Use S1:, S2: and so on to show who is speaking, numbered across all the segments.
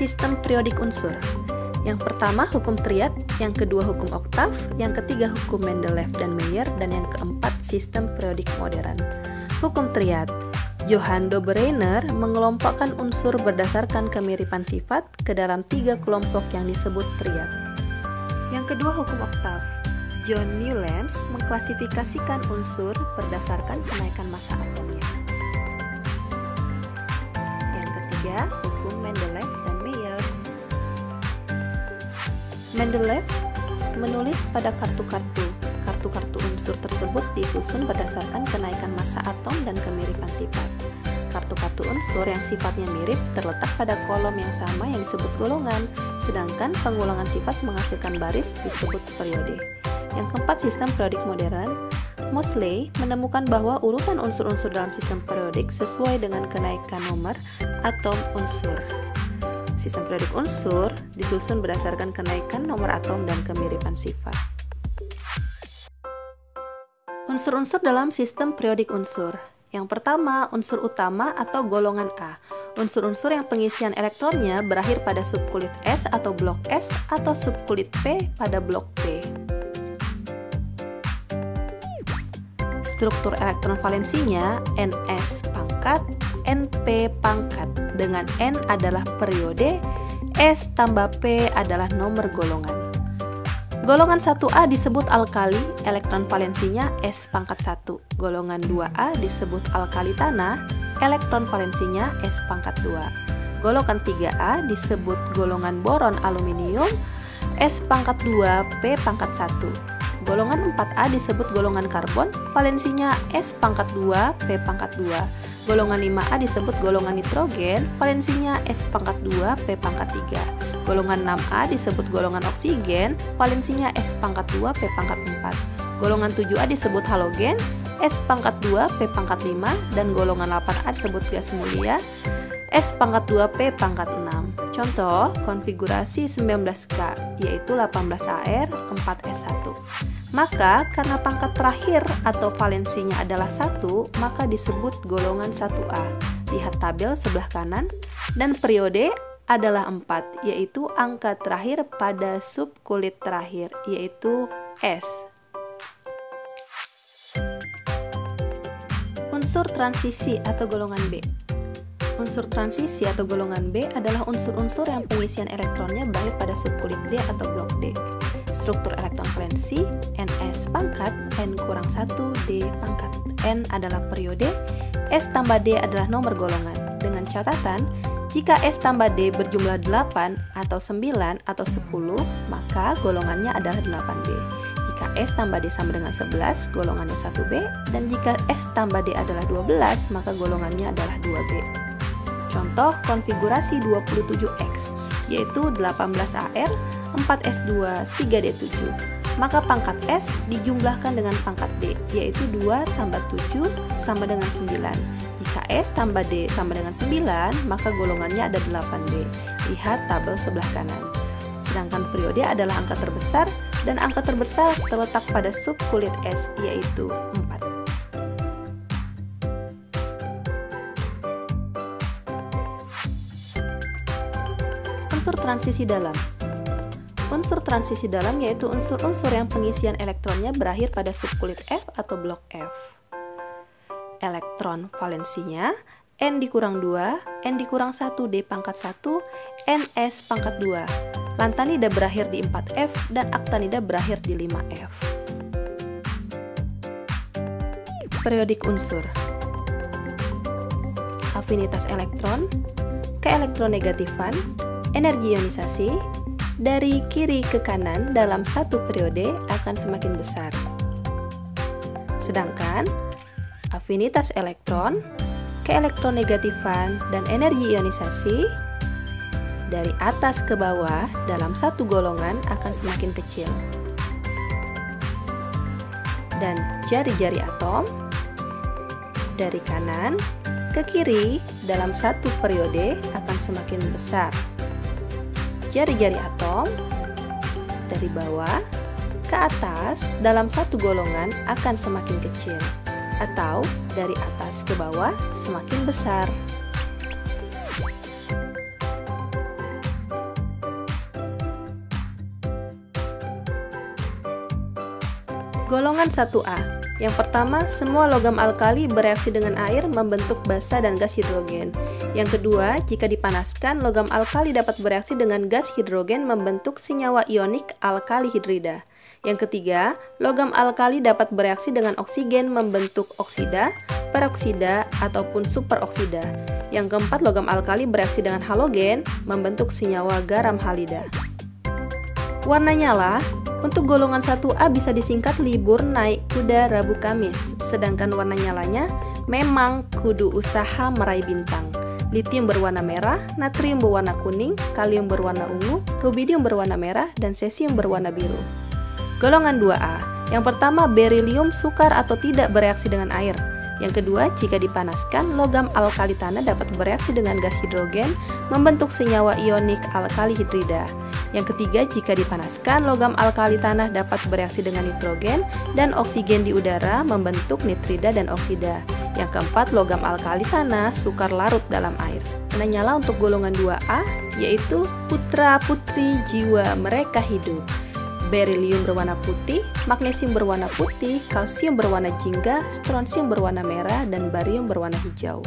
S1: sistem periodik unsur. Yang pertama hukum triad, yang kedua hukum oktav, yang ketiga hukum Mendeleev dan Mayer, dan yang keempat sistem periodik modern. Hukum triad. Johann Dobereiner mengelompokkan unsur berdasarkan kemiripan sifat ke dalam 3 kelompok yang disebut triad. Yang kedua hukum oktav. John Newlands mengklasifikasikan unsur berdasarkan kenaikan massa atomnya. Yang ketiga hukum Mendeleev dan Mayer. Mendeleev menulis pada kartu-kartu unsur tersebut disusun berdasarkan kenaikan massa atom dan kemiripan sifat. Kartu-kartu unsur yang sifatnya mirip terletak pada kolom yang sama yang disebut golongan, sedangkan pengulangan sifat menghasilkan baris disebut periode. Yang keempat, sistem periodik modern. Moseley menemukan bahwa urutan unsur-unsur dalam sistem periodik sesuai dengan kenaikan nomor atom unsur. Sistem periodik unsur disusun berdasarkan kenaikan nomor atom dan kemiripan sifat. Unsur-unsur dalam sistem periodik unsur. Yang pertama, unsur utama atau golongan A. Unsur-unsur yang pengisian elektronnya berakhir pada subkulit S atau blok S atau subkulit P pada blok P. Struktur elektron valensinya Ns pangkat, Np pangkat, dengan N adalah periode, S tambah P adalah nomor golongan. Golongan 1A disebut alkali, elektron valensinya S pangkat 1. Golongan 2A disebut alkali tanah, elektron valensinya S pangkat 2. Golongan 3A disebut golongan boron aluminium, S pangkat 2, P pangkat 1. Golongan 4A disebut golongan karbon, valensinya S pangkat 2, P pangkat 2. Golongan 5A disebut golongan nitrogen, valensinya S pangkat 2, P pangkat 3. Golongan 6A disebut golongan oksigen, valensinya S pangkat 2, P pangkat 4. Golongan 7A disebut halogen, S pangkat 2, P pangkat 5. Dan golongan 8A disebut gas mulia, S pangkat 2, P pangkat 6. Contoh, konfigurasi 19K, yaitu 18Ar, 4S1. Maka, karena pangkat terakhir atau valensinya adalah 1, maka disebut golongan 1A. Lihat tabel sebelah kanan. Dan periode adalah 4, yaitu angka terakhir pada subkulit terakhir, yaitu S. Unsur transisi atau golongan B. Unsur transisi atau golongan B adalah unsur-unsur yang pengisian elektronnya berakhir pada subkulit D atau blok D. Struktur elektron valensi Ns pangkat, N kurang 1, D pangkat. N adalah periode, S tambah D adalah nomor golongan. Dengan catatan, jika S tambah D berjumlah 8 atau 9 atau 10, maka golongannya adalah 8B. Jika S tambah D sama dengan 11, golongannya 1B. Dan jika S tambah D adalah 12, maka golongannya adalah 2B. Contoh konfigurasi 27X, yaitu 18Ar, 4S2, 3D7. Maka pangkat S dijumlahkan dengan pangkat D, yaitu 2 tambah 7 sama dengan 9. Jika S tambah D sama dengan 9, maka golongannya ada 8B. Lihat tabel sebelah kanan. Sedangkan periode adalah angka terbesar, dan angka terbesar terletak pada subkulit S, yaitu 4. Unsur transisi dalam. Unsur transisi dalam yaitu unsur-unsur yang pengisian elektronnya berakhir pada subkulit F atau blok F. Elektron valensinya N dikurang 2, N dikurang 1, D pangkat 1, NS pangkat 2. Lantanida berakhir di 4F dan aktinida berakhir di 5F. Periodik unsur. Afinitas elektron, keelektronegatifan, energi ionisasi, dari kiri ke kanan dalam satu periode akan semakin besar. Sedangkan afinitas elektron, keelektronegatifan, dan energi ionisasi dari atas ke bawah dalam satu golongan akan semakin kecil. Dan jari-jari atom dari kanan ke kiri dalam satu periode akan semakin besar. Jari-jari atom dari bawah ke atas dalam satu golongan akan semakin kecil, atau dari atas ke bawah semakin besar. Golongan 1A. Yang pertama, semua logam alkali bereaksi dengan air membentuk basa dan gas hidrogen. Yang kedua, jika dipanaskan, logam alkali dapat bereaksi dengan gas hidrogen membentuk senyawa ionik alkali hidrida. Yang ketiga, logam alkali dapat bereaksi dengan oksigen membentuk oksida, peroksida, ataupun superoksida. Yang keempat, logam alkali bereaksi dengan halogen membentuk senyawa garam halida. Warna nyala. Untuk golongan 1A bisa disingkat libur naik kuda Rabu Kamis, sedangkan warna nyalanya memang kudu usaha meraih bintang. Litium berwarna merah, natrium berwarna kuning, kalium berwarna ungu, rubidium berwarna merah, dan cesium berwarna biru. Golongan 2A. Yang pertama, berilium sukar atau tidak bereaksi dengan air. Yang kedua, jika dipanaskan, logam alkali tanah dapat bereaksi dengan gas hidrogen membentuk senyawa ionik alkali hidrida. Yang ketiga, jika dipanaskan, logam alkali tanah dapat bereaksi dengan nitrogen dan oksigen di udara membentuk nitrida dan oksida. Yang keempat, logam alkali tanah sukar larut dalam air. Warna nyala untuk golongan 2A yaitu putra-putri jiwa mereka hidup. Berilium berwarna putih, magnesium berwarna putih, kalsium berwarna jingga, strontium berwarna merah, dan barium berwarna hijau.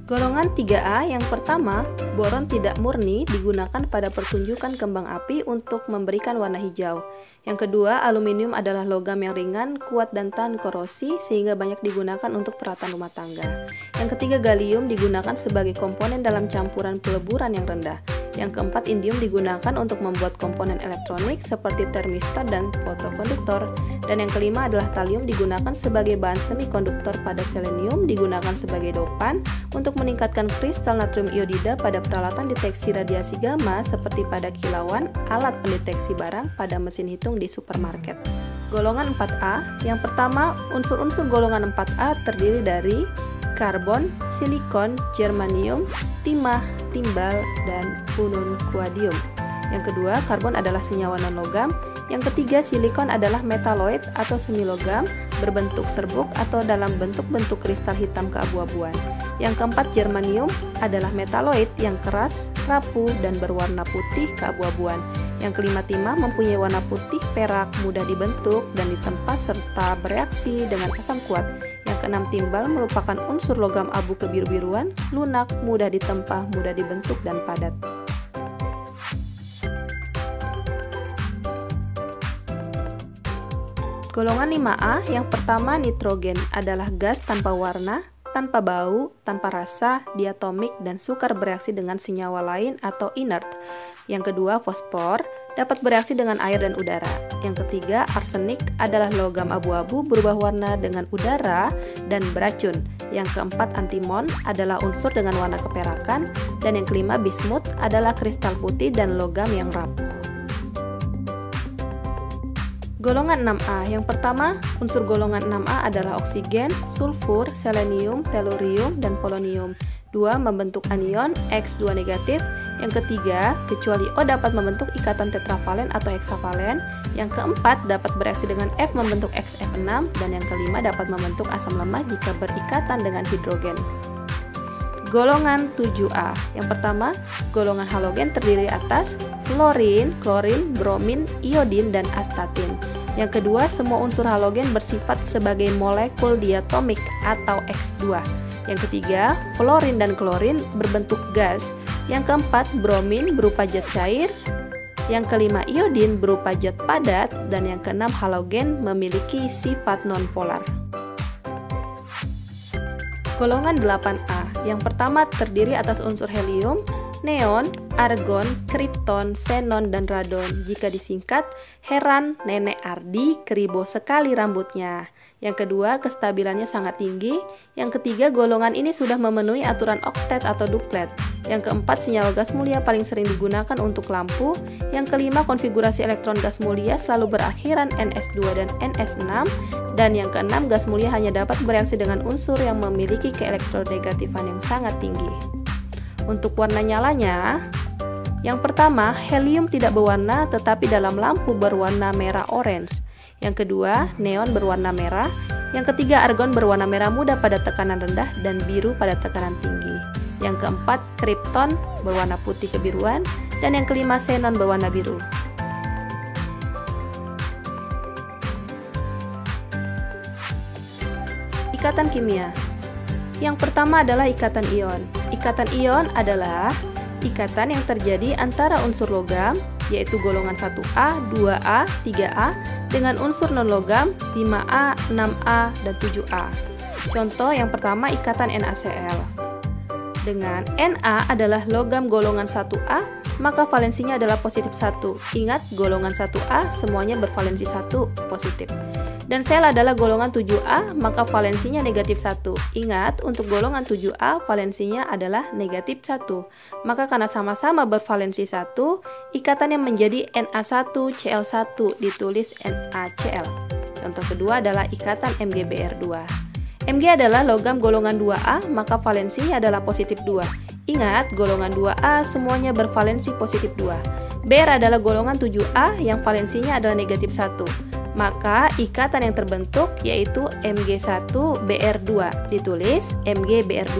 S1: Golongan 3A yang pertama, boron tidak murni digunakan pada pertunjukan kembang api untuk memberikan warna hijau. Yang kedua, aluminium adalah logam yang ringan, kuat dan tahan korosi sehingga banyak digunakan untuk peralatan rumah tangga. Yang ketiga, gallium digunakan sebagai komponen dalam campuran peleburan yang rendah. Yang keempat, indium digunakan untuk membuat komponen elektronik seperti termistor dan fotokonduktor. Dan yang kelima adalah thallium digunakan sebagai bahan semikonduktor pada selenium digunakan sebagai dopan untuk meningkatkan kristal natrium iodida pada peralatan deteksi radiasi gamma seperti pada kilauan, alat pendeteksi barang pada mesin hitung di supermarket. Golongan 4A, yang pertama, unsur-unsur golongan 4A terdiri dari karbon, silikon, germanium, timah, timbal, dan unun kuadium. Yang kedua, karbon adalah senyawa non-logam. Yang ketiga, silikon adalah metaloid atau semilogam berbentuk serbuk atau dalam bentuk-bentuk kristal hitam keabu-abuan. Yang keempat, germanium adalah metaloid yang keras, rapuh, dan berwarna putih keabu-abuan. Yang kelima, timah mempunyai warna putih perak, mudah dibentuk dan ditempa serta bereaksi dengan asam kuat. Yang keenam, timbal merupakan unsur logam abu kebiru-biruan, lunak, mudah ditempa, mudah dibentuk, dan padat. Golongan 5A yang pertama, nitrogen adalah gas tanpa warna, tanpa bau, tanpa rasa, diatomik, dan sukar bereaksi dengan senyawa lain atau inert. Yang kedua, fosfor dapat bereaksi dengan air dan udara. Yang ketiga, arsenik adalah logam abu-abu berubah warna dengan udara dan beracun. Yang keempat, antimon adalah unsur dengan warna keperakan. Dan yang kelima, bismut adalah kristal putih dan logam yang rapuh. Golongan 6A. Yang pertama, unsur golongan 6A adalah oksigen, sulfur, selenium, tellurium, dan polonium. 2. Membentuk anion X2 negatif. Yang ketiga, kecuali O dapat membentuk ikatan tetravalen atau hexavalen. Yang keempat, dapat bereaksi dengan F membentuk XF6. Dan yang kelima, dapat membentuk asam lemah jika berikatan dengan hidrogen. Golongan 7A. Yang pertama, golongan halogen terdiri atas fluorin, klorin, bromin, iodin, dan astatin. Yang kedua, semua unsur halogen bersifat sebagai molekul diatomik atau X2. Yang ketiga, fluorin dan klorin berbentuk gas. Yang keempat, bromin berupa zat cair. Yang kelima, iodin berupa zat padat. Dan yang keenam, halogen memiliki sifat nonpolar. Golongan 8A. Yang pertama terdiri atas unsur helium, neon, argon, kripton, xenon, dan radon. Jika disingkat, heran nenek Ardi keribo sekali rambutnya. Yang kedua, kestabilannya sangat tinggi. Yang ketiga, golongan ini sudah memenuhi aturan oktet atau duplet. Yang keempat, senyawa gas mulia paling sering digunakan untuk lampu. Yang kelima, konfigurasi elektron gas mulia selalu berakhiran Ns2 dan Ns6. Dan yang keenam, gas mulia hanya dapat bereaksi dengan unsur yang memiliki keelektronegatifan yang sangat tinggi. Untuk warna nyalanya, yang pertama, helium tidak berwarna tetapi dalam lampu berwarna merah orange. Yang kedua, neon berwarna merah. Yang ketiga, argon berwarna merah muda pada tekanan rendah dan biru pada tekanan tinggi. Yang keempat, kripton berwarna putih kebiruan. Dan yang kelima, xenon berwarna biru. Ikatan kimia. Yang pertama adalah ikatan ion. Ikatan ion adalah ikatan yang terjadi antara unsur logam, yaitu golongan 1A, 2A, 3A, dengan unsur non-logam 5A, 6A, dan 7A. Contoh yang pertama, ikatan NaCl. Dengan Na adalah logam golongan 1A, maka valensinya adalah positif 1. Ingat, golongan 1A semuanya bervalensi 1 positif. Dan Cl adalah golongan 7A, maka valensinya negatif 1. Ingat, untuk golongan 7A valensinya adalah negatif 1. Maka karena sama-sama bervalensi 1, ikatannya menjadi Na1Cl1, ditulis NaCl. Contoh kedua adalah ikatan MgBr2. Mg adalah logam golongan 2A, maka valensinya adalah positif 2. Ingat, golongan 2A semuanya bervalensi positif 2. Br adalah golongan 7A yang valensinya adalah negatif 1. Maka ikatan yang terbentuk yaitu Mg1Br2, ditulis MgBr2,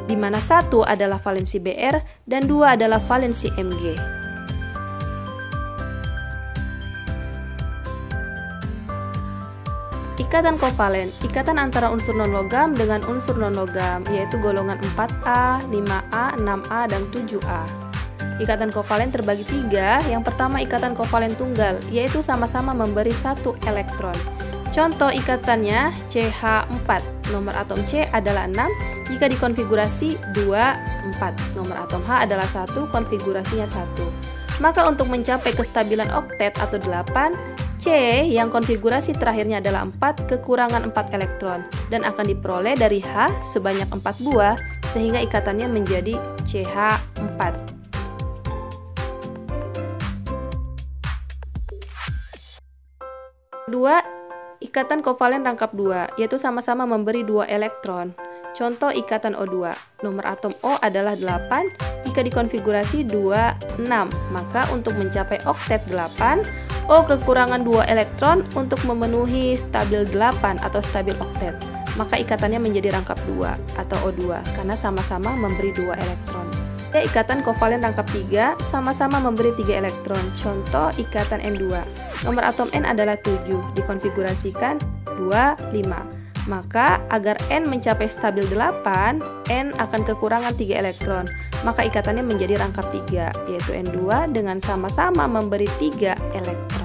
S1: di mana 1 adalah valensi Br dan 2 adalah valensi Mg. Ikatan kovalen, ikatan antara unsur non-logam dengan unsur non-logam, yaitu golongan 4A, 5A, 6A, dan 7A. Ikatan kovalen terbagi 3. Yang pertama, ikatan kovalen tunggal, yaitu sama-sama memberi 1 elektron. Contoh ikatannya CH4, nomor atom C adalah 6, jika dikonfigurasi 2, 4. Nomor atom H adalah 1, konfigurasinya 1. Maka untuk mencapai kestabilan oktet atau 8, C yang konfigurasi terakhirnya adalah 4 kekurangan 4 elektron dan akan diperoleh dari H sebanyak 4 buah sehingga ikatannya menjadi CH4. Kedua, ikatan kovalen rangkap 2, yaitu sama-sama memberi 2 elektron. Contoh ikatan O2, nomor atom O adalah 8, jika dikonfigurasi 2, 6, maka untuk mencapai oktet 8, O kekurangan 2 elektron untuk memenuhi stabil 8 atau stabil oktet. Maka ikatannya menjadi rangkap 2 atau O2 karena sama-sama memberi 2 elektron. Ikatan kovalen rangkap 3 sama-sama memberi 3 elektron. Contoh ikatan N2. Nomor atom N adalah 7, dikonfigurasikan 2, 5. Maka agar N mencapai stabil 8, N akan kekurangan 3 elektron. Maka ikatannya menjadi rangkap 3, yaitu N2 dengan sama-sama memberi 3 elektron.